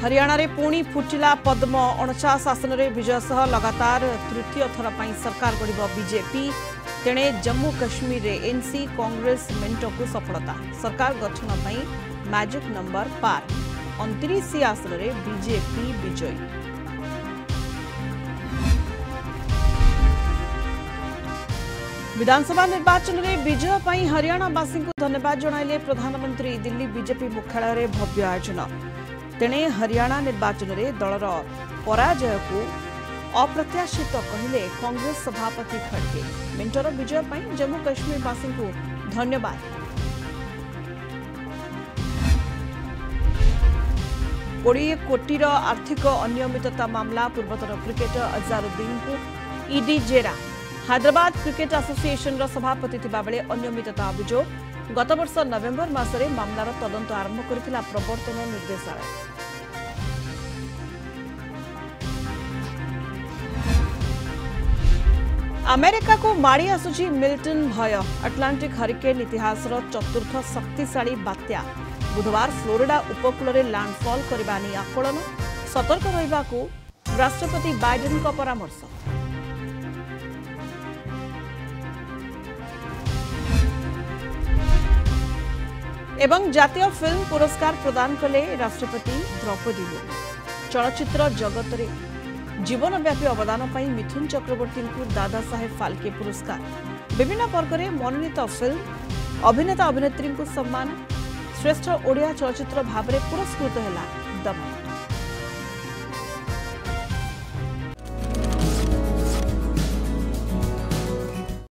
हरियाणा रे पुणी फुटिला पद्म 49 आसन रे विजय सह लगातार तृतीय थर पर सरकार गढ़ बीजेपी। तेणे जम्मू कश्मीर रे एनसी कांग्रेस मेंट को सफलता। सरकार गठन पर मैजिक नंबर पार 29 आसन रे बीजेपी विजयी। विधानसभा निर्वाचन में विजय पर हरियाणावासी को धन्यवाद जणाइले प्रधानमंत्री। दिल्ली बीजेपी मुख्यालय रे भव्य आयोजन। तेणे हरियाणा निर्वाचन में दलर पराजय को अप्रत्याशित कहले कांग्रेस सभापति खड़गे। मेंटर विजय पर जम्मू कश्मीरवासी को धन्यवाद। 20 कोटीर आर्थिक अनियमितता मामला पूर्वतन क्रिकेटर अजहरुद्दीन को ईडी जेरा। हैदराबाद क्रिकेट एसोसिएशन सभापति थिबा बेले अनियमितता अभियोग। गत वर्ष नवेम्बर मासरे मामलार तदंत आरंभ करथिला प्रवर्तन निर्देशालय। अमेरिका को माड़ी आसुची मिल्टन भय। अटलांटिक हरिकेन इतिहासर चतुर्थ शक्तिशाली बात्या बुधवार फ्लोरिडा उपकूल में लैंडफॉल करने आकलन। सतर्क रहिबा को राष्ट्रपति बाइडेन का परामर्श। एवं जातीय फिल्म पुरस्कार प्रदान कले राष्ट्रपति द्रौपदी मुर्मू। चलचित्र जगत रे जीवनव्यापी अवदान पर मिथुन चक्रवर्ती को दादा साहेब फाल्के पुरस्कार। विभिन्न वर्ग में मनोनीत फिल्म अभिनेता अभिनेत्री को सम्मान। श्रेष्ठ ओडिया चलचित्र भाव में पुरस्कृत है दम।